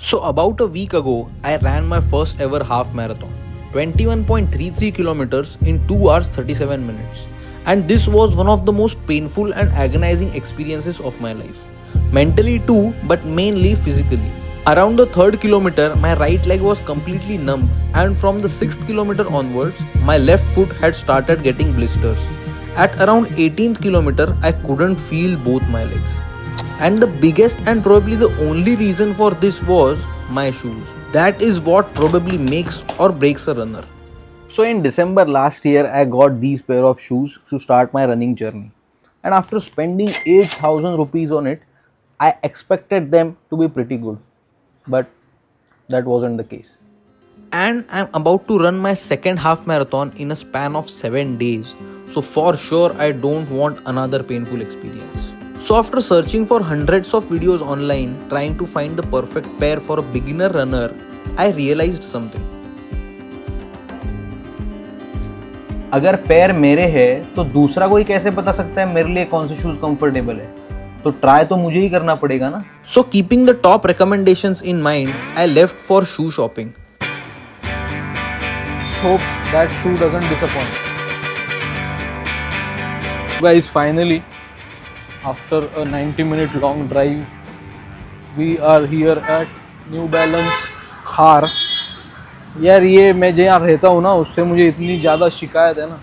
So about a week ago, I ran my first ever half marathon, 21.33 kilometers in 2 hours 37 minutes. And this was one of the most painful and agonizing experiences of my life. Mentally too, but mainly physically. Around the third kilometer, my right leg was completely numb, and from the sixth kilometer onwards, my left foot had started getting blisters. At around 18th kilometer, I couldn't feel both my legs. And the biggest and probably the only reason for this was my shoes. That is what probably makes or breaks a runner. So in December last year, I got these pair of shoes to start my running journey. And after spending 8,000 rupees on it, I expected them to be pretty good. But that wasn't the case. And I'm about to run my second half marathon in a span of 7 days. So for sure, I don't want another painful experience. So after searching for hundreds of videos online trying to find the perfect pair for a beginner runner, I realized something. अगर पैर मेरे हैं तो दूसरा कोई कैसे बता सकता है मेरे लिए कौन से शूज कंफर्टेबल है? तो ट्राई तो मुझे ही करना पड़ेगा ना. So keeping the top recommendations in mind, I left for shoe shopping. Let's hope that shoe doesn't disappoint. Guys, finally, after a 90-minute long drive, we are here at New Balance Khar. यार ये मैं जहाँ रहता हूँ ना उससे मुझे इतनी ज़्यादा शिकायत है ना,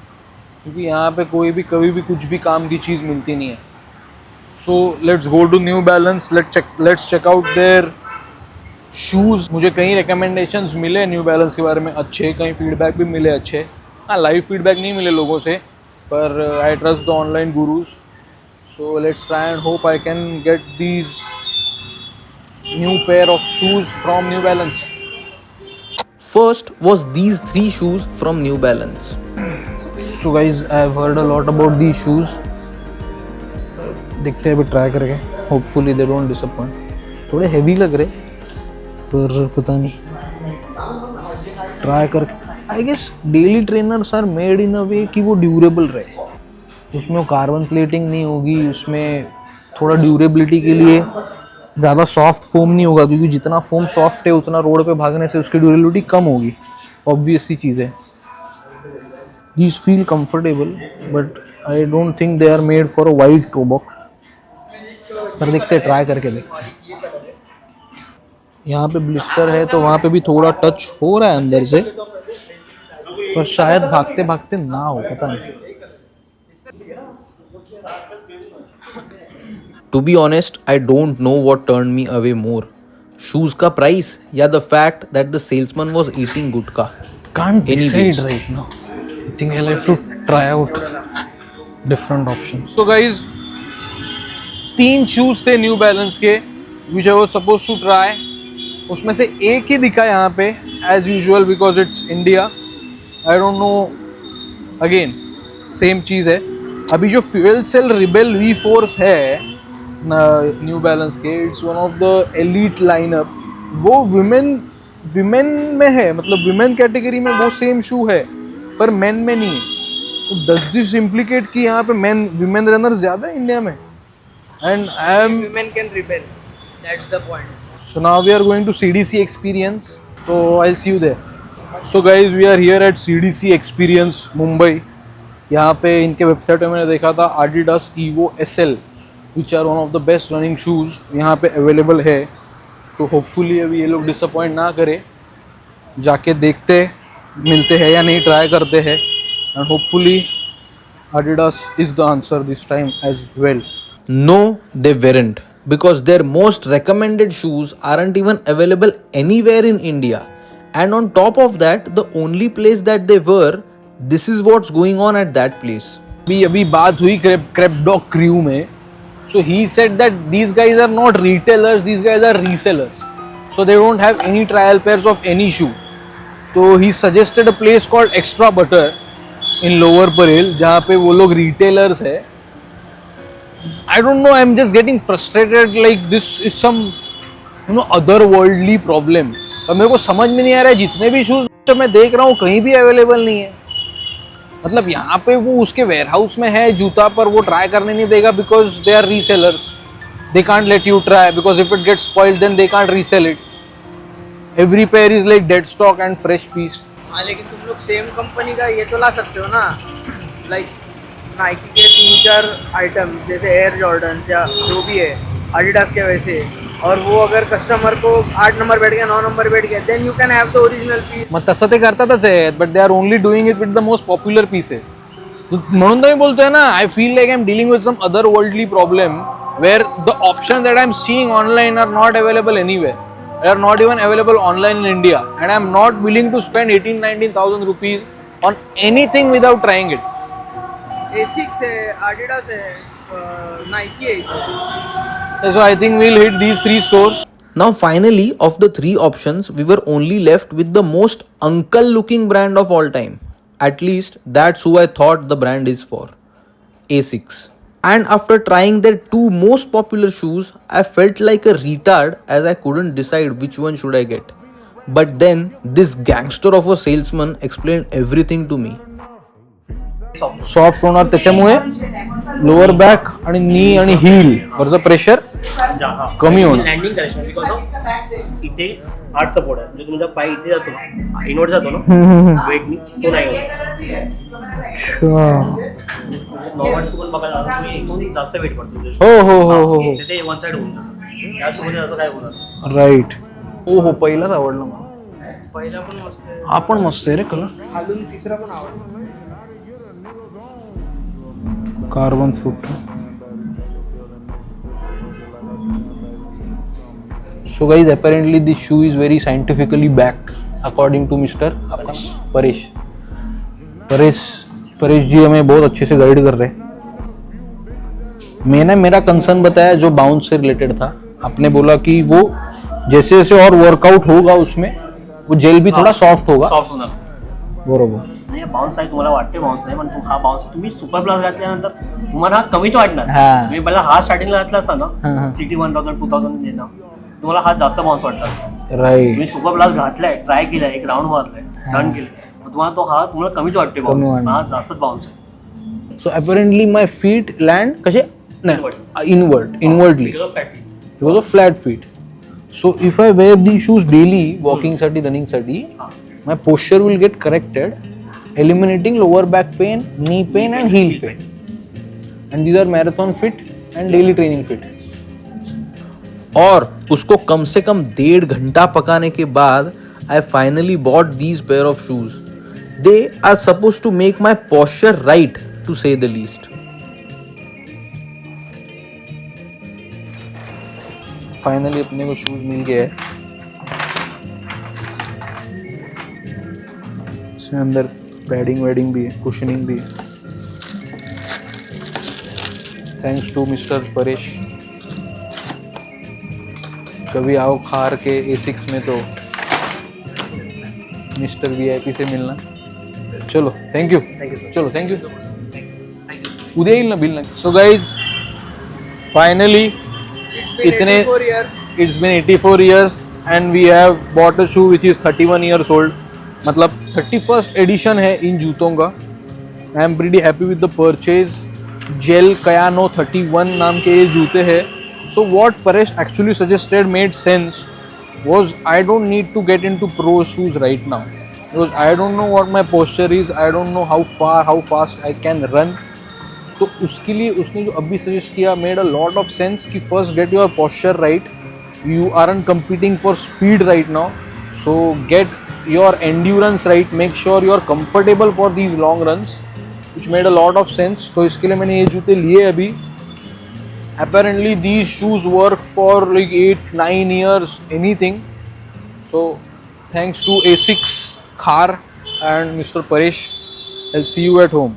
क्योंकि यहाँ पे कोई भी कभी भी कुछ भी काम की चीज़ मिलती नहीं है. So let's go to New Balance, let's check out their shoes. मुझे कई रिकमेंडेशंस मिले न्यू बैलेंस के बारे में अच्छे, कई फीडबैक भी मिले अच्छे. हाँ, लाइव फीडबैक नहीं मिले लोगों से, पर I trust the online gurus. So let's try and hope I can get these new pair of shoes from New Balance. First was these 3 shoes from New Balance. So guys, I've heard a lot about these shoes. देखते हैं अभी try करके. Hopefully they don't disappoint. थोड़े heavy लग रहे, पर पता नहीं. ट्राई कर. I guess daily trainers are made in a way कि वो ड्यूरेबल रहे. उसमें वो कार्बन प्लेटिंग नहीं होगी, उसमें थोड़ा ड्यूरेबिलिटी के लिए ज़्यादा सॉफ्ट फोम नहीं होगा, क्योंकि जितना फोम सॉफ्ट है उतना रोड पे भागने से उसकी ड्यूरेबिलिटी कम होगी. ऑब्वियस सी चीज़ है. These feel comfortable but I don't think they are made for a wide toe box. पर देखते हैं, ट्राई करके देखते हैं. यहाँ पे ब्लिस्टर है तो वहाँ पे भी थोड़ा टच हो रहा है अंदर से, पर शायद भागते भागते ना हो, पता नहीं. To be honest, I don't know what turned me away more. Shoes का price या the fact that the salesman was eating gutka. Can't decide right now. I think I'll have to try out different options. So guys, 3 shoes थे new balance के which I was supposed to try. उसमें से एक ही दिखा यहाँ पे as usual because it's India. I don't know. Again, same चीज़ है. अभी जो फ्यूल सेल रिबेल V4 है न्यू बैलेंस के, it's one of the elite lineup. वो विमेन में है, मतलब विमेन कैटेगरी में वो सेम शू है, पर मेन में नहीं है. तो डज दिस इम्प्लीकेट कि यहाँ पे विमेन रनर ज़्यादा है इंडिया में? And I am women can rebel. That's the point. So now we are going to CDC experience. तो I will see you there. So guys, we are here at CDC experience Mumbai. यहाँ पे इनके website में मैंने देखा था Adidas Evo SL which are one of the best running shoes यहाँ पे अवेलेबल है. तो होपफुली अभी ये लोग डिसअपॉइंट ना करे. जाके देखते मिलते हैं या नहीं, ट्राई करते हैं. And hopefully Adidas is the answer this time as well. No, they weren't, because their most recommended shoes aren't even available anywhere in India. And on top of that, the only place that they were, this is what's going on at that place. अभी बात हुई Crepdog crew में. So he said that these guys are not retailers, these guys are resellers. So they don't have any trial pairs of any shoe. So he suggested a place called Extra Butter in Lower Parel, जहाँ पे वो लोग retailers है. I don't know, I'm just getting frustrated, like this is some otherworldly problem. और मेरे को समझ में नहीं आ रहा है, जितने भी शूज मैं देख रहा हूँ कहीं भी अवेलेबल नहीं है. मतलब यहाँ पे वो उसके वेयरहाउस में है जूता, पर वो ट्राई करने नहीं देगा because they are resellers. They can't let you try because if it gets spoiled then they can't resell it. Every pair is like dead stock and fresh piece. हाँ लेकिन तुम लोग सेम कंपनी का ये तो ला सकते हो ना, लाइक नाइकी के 3-4 आइटम जैसे एयर जॉर्डन या जो भी है एडिडास के वैसे, और वो अगर कस्टमर को 8 नंबर बैठ गया 9 नंबर बैठ गया, then you can have the original piece. मग तसं ते करतातच आहेत, but they are only doing it with the most popular pieces. म्हणून तर मी बोलतोय ना, I feel like I am dealing with some other worldly problem where the options that I am seeing online are not available anywhere. They are not even available online in India, and I am not willing to spend 18,000-19,000 rupees on anything without trying it. Asics है, Adidas है, Nike है. So I think we'll hit these 3 stores. Now finally, of the 3 options, we were only left with the most uncle looking brand of all time. At least that's who I thought the brand is for. Asics. And after trying their 2 most popular shoes, I felt like a retard as I couldn't decide which one should I get. But then this gangster of a salesman explained everything to me. Soft होणार, त्याच्यामुळे lower back आणि नी आणि heal वरचं pressure कमी होणार. Landing करायचं because of इथे heart support आहे, म्हणजे तुमचा पाय इथे जातो ना, इनवर्ड जातो ना वेटनी, तो नाही नॉर्मल शू पण बघायला तुम्ही एकदम जास्त वेट पडतो. हो ते वन साइड होऊन जातं. या शूमध्ये असं काय होणार. राईट. हो पहिलाच आवडला मला. पहिला पण मस्त आहे, हा पण मस्त आहे रे कलर. खालून तिसरा पण आवडला. Carbon fruit. So guys, apparently this shoe is very scientifically backed according to Mr. Paresh. Paresh ji हमें बहुत अच्छे से गाइड कर रहे हैं. मैंने मेरा कंसर्न बताया जो बाउंस से रिलेटेड था. आपने बोला कि वो जैसे जैसे और वर्कआउट होगा उसमें वो जेल भी थोड़ा सॉफ्ट होगा. सॉफ्ट होणार. बरोबर. नाही बाउन्स आहे, तुम्हाला वाटते बाउन्स नाही, पण हा बाउन्स तुम्ही सुपर प्लस घातल्यानंतर तुम्हाला हा कमीच वाटणार. हा. तुम्ही पहिला हा स्टार्टिंगला घातला असता हा. ना GT 1000 2000 देणं, तुम्हाला हा जास्त बाउन्स वाटला असता. राईट. तुम्ही सुपर प्लस घातलाय, ट्राय केलाय, एक राऊंड मारलाय, टर्न केले, मग तुम्हाला तो हा तुम्हाला कमीच वाटते बाउन्स, हा जास्तच बाउन्स आहे. So apparently my feet land कसे नाही inwardly because of fat. because of flat feet. So if I wear these shoes daily walking साठी running साठी, my posture will get corrected, eliminating lower back pain, knee pain and heel pain. And these are marathon fit and daily training fit. और उसको कम से कम 1.5 घंटा पकाने के बाद I finally bought these pair of shoes. They are supposed to make my posture right, to say the least. Finally अपने को shoes मिल गया है. इसमें अंदर पैडिंग वेडिंग भी है, कुशनिंग भी है. Thanks to mister Paresh. कभी आओ खार के A6 में तो मिस्टर VIP से मिलना. चलो थैंक यू. चलो थैंक यू. उद्या येईल ना बिल ना. सो गाइज फाइनली इतने it's been 84 years and we have bought a shoe which is 31 years old. मतलब 31st edition है इन जूतों का. I am pretty happy with the purchase. Gel Kayano 31 नाम के ये जूते हैं. So what Paresh actually suggested made sense was I don't need to get into pro shoes right now because I don't know what my posture is. I don't know how fast I can run. तो उसके लिए उसने जो अभी suggest किया made a lot of sense कि first get your posture right. You aren't competing for speed right now, so get your endurance right. Make sure you are comfortable for these long runs, which made a lot of sense. तो इसके लिए मैंने ये जूते लिए अभी. Apparently these shoes work for like 8-9 years anything. So thanks to Asics, Khar and mister Paresh. I will see you at home.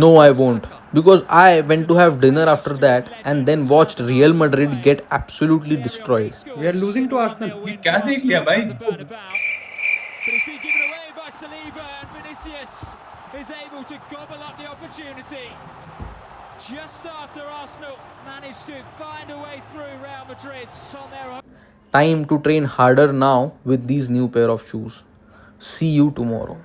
No, I won't. Because I went to have dinner after that and then watched Real Madrid get absolutely destroyed. We are losing to Arsenal. ये क्या देख लिया भाई? But it's been given away by Saliba and Vinicius is able to gobble up the opportunity. Just after Arsenal managed to find a way through Real Madrid on their own. Time to train harder now with these new pair of shoes. See you tomorrow.